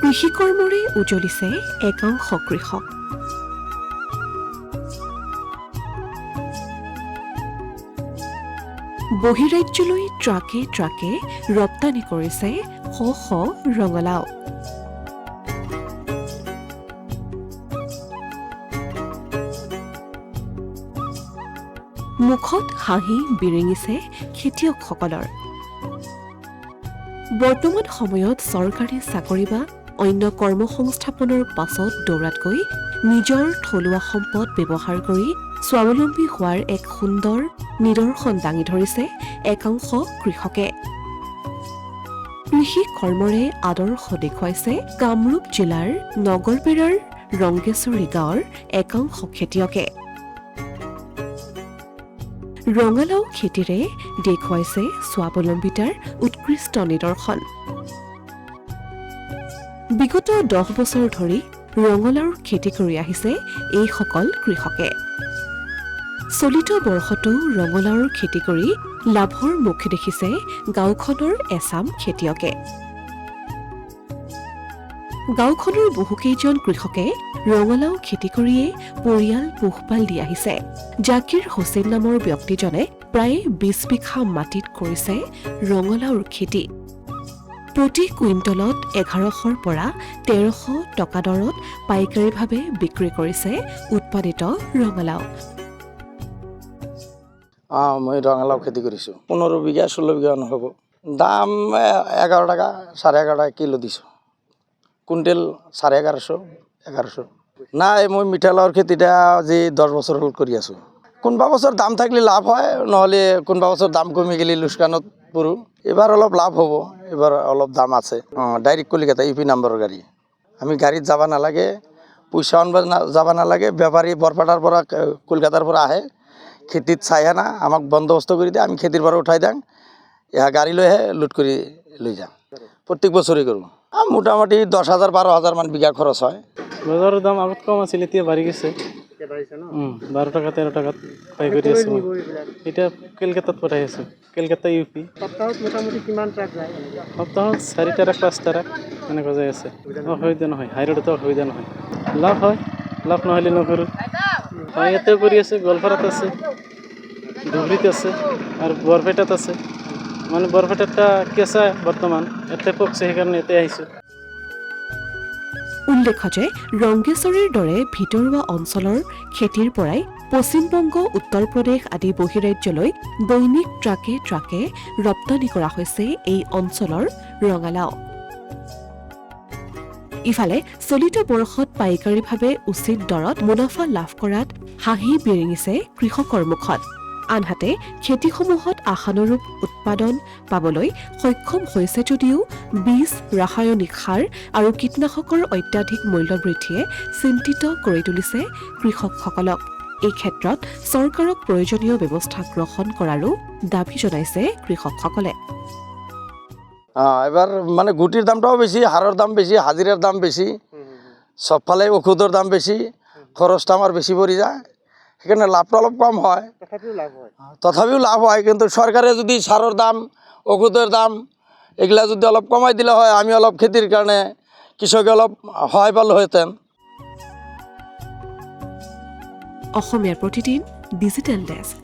কৃষি কৰ্মৰে উজলিছে একাংশ কৃষক। বহিৰাজ্যলৈ ট্ৰাকে ট্ৰাকে ৰপ্তানি কৰিছে শ শ ৰঙালাও। মুখত হাঁহি বিৰিঙিছে খেতিয়কসকলৰ। বৰ্তমান সময়ত চৰকাৰী চাকৰি বা অন্য কৰ্মসংস্থাপনৰ পাছত দৌৰাতকৈ নিজৰ থলুৱা সম্পদ ব্যৱহাৰ কৰি স্বাৱলম্বী হোৱাৰ এক সুন্দৰ নিদৰ্শন দাঙি ধৰিছে একাংশ কৃষকে। কৃষি কৰ্মৰে আদৰ্শ দেখুৱাইছে কামৰূপ জিলাৰ নগৰবেৰাৰ ৰংগেশ্বৰী গাঁৱৰ একাংশ খেতিয়কে। ৰঙালাও খেতিৰে দেখুৱাইছে স্বাৱলম্বিতাৰ উৎকৃষ্ট নিদৰ্শন। বিগত 10 বছৰ ধৰি ৰঙালাওৰ খেতি কৰি আহিছে এইসকল কৃষকে। চলিত বৰ্ষতো ৰঙালাওৰ খেতি কৰি লাভৰ মুখ দেখিছে গাঁওখনৰ এচাম খেতিয়কে। গাঁওখনৰ বহুকেইজন কৃষকে ৰঙালাও খেতি কৰিয়েই পৰিয়াল পোহপাল দি আহিছে। জাকিৰ হুছেইন নামৰ ব্যক্তিজনে প্ৰায় 20 বিঘা মাটিত কৰিছে ৰঙালাওৰ খেতি। প্ৰতি কুইণ্টলত 1100ৰ পৰা 1300 টকা দৰত পাইকাৰীভাৱে বিক্ৰী কৰিছে উৎপাদিত ৰঙালাও। মই ৰঙালাও খেতি কৰিছোঁ 15 বিঘা 16 বিঘা নহ'ব। দাম 11 টাকা 11.5 টাকা কিলো দিছোঁ। কুইণ্টেল 1150 1100। নাই, মই মিঠালাওৰ খেতিটা আজি 10 বছৰ হ'ল কৰি আছোঁ। কোনোবা বছৰ দাম থাকিলে লাভ হয়, নহ'লে কোনোবা বছৰ দাম কমি গ'লে লোকচানত পৰোঁ। এবাৰ অলপ লাভ হ'ব, এবাৰ অলপ দাম আছে। ডাইৰেক্ট কলিকতা UP নম্বৰৰ গাড়ী। আমি গাড়ীত যাব নালাগে, পইচা আনিব যাব নালাগে। বেপাৰী বৰপেটাৰ পৰা কলকাতাৰ পৰা আহে, খেতিত চাই আনা আমাক বন্দবস্ত কৰি দিয়ে, আমি খেতিৰ পৰা উঠাই দিওঁ, এয়া গাড়ী লৈহে লোড কৰি লৈ যাওঁ। প্ৰত্যেক বছৰেই কৰোঁ। মোটামুটি 10,000 12,000 মান বিঘা খৰচ হয়। বজাৰৰ দাম আগত কম আছিল, এতিয়া বাঢ়ি গৈছে। 12 টাকা 13 টাকাত পাই কৰি আছোঁ। এতিয়া কলকাতাত পঠাই আছোঁ, কলকাতা UP। সপ্তাহত মোটামুটি কিমান ট্ৰাক যায়? সপ্তাহত 4 ট্ৰাক 5 ট্ৰাক এনেকুৱা যাই আছে। অসুবিধা নহয়, হাইৰোডতো অসুবিধা নহয়। লাভ হয়, লাভ নহ'লে নকৰোঁ। ইয়াতেও কৰি আছোঁ, গোৱালপাৰাত আছে, ধুবুৰীত আছে আৰু বৰপেটাত আছে। মানে বৰপেটাতটা কেঁচা বৰ্তমান, ইয়াতে পকছে, সেইকাৰণে ইয়াতে আহিছোঁ। উল্লেখ্য যে ৰংগেশ্বৰীৰ দৰে ভিতৰুৱা অঞ্চলৰ খেতিৰ পৰাই পশ্চিমবংগ, উত্তৰ প্ৰদেশ আদি বহিৰাজ্যলৈ দৈনিক ট্ৰাকে ট্ৰাকে ৰপ্তানি কৰা হৈছে এই অঞ্চলৰ ৰঙালাও। ইফালে চলিত বৰ্ষত পাইকাৰীভাৱে উচিত দৰত মুনাফা লাভ কৰাত হাঁহি বিৰিঙিছে কৃষকৰ মুখত। আনহাতে খেতিসমূহত আশানুৰূপ উৎপাদন পাবলৈ সক্ষম হৈছে যদিও বীজ, ৰাসায়নিক সাৰ আৰু কীটনাশকৰ অত্যাধিক মূল্যবৃদ্ধিয়ে চিন্তিত কৰি তুলিছে কৃষকসকলক। এই ক্ষেত্ৰত চৰকাৰক প্ৰয়োজনীয় ব্যৱস্থা গ্ৰহণ কৰাৰো দাবী জনাইছে কৃষকসকলে। এবাৰ মানে গুটিৰ দামটাও বেছি, সাৰৰ দাম বেছি, হাজিৰাৰ দাম বেছি, চবফালে ঔষধৰ দাম বেছি, খৰচটো আমাৰ বেছি পৰি যায়। সেইকাৰণে লাভটো অলপ কম হয়, তথাপিও লাভ হয়। কিন্তু চৰকাৰে যদি সাৰৰ দাম, ঔষধৰ দাম এইগিলা যদি অলপ কমাই দিলে হয়, আমি অলপ খেতিৰ কাৰণে কৃষকে অলপ সহায় পালোহেঁতেন। অসমীয়াৰ প্ৰতিদিন ডিজিটেল ডেস্ক।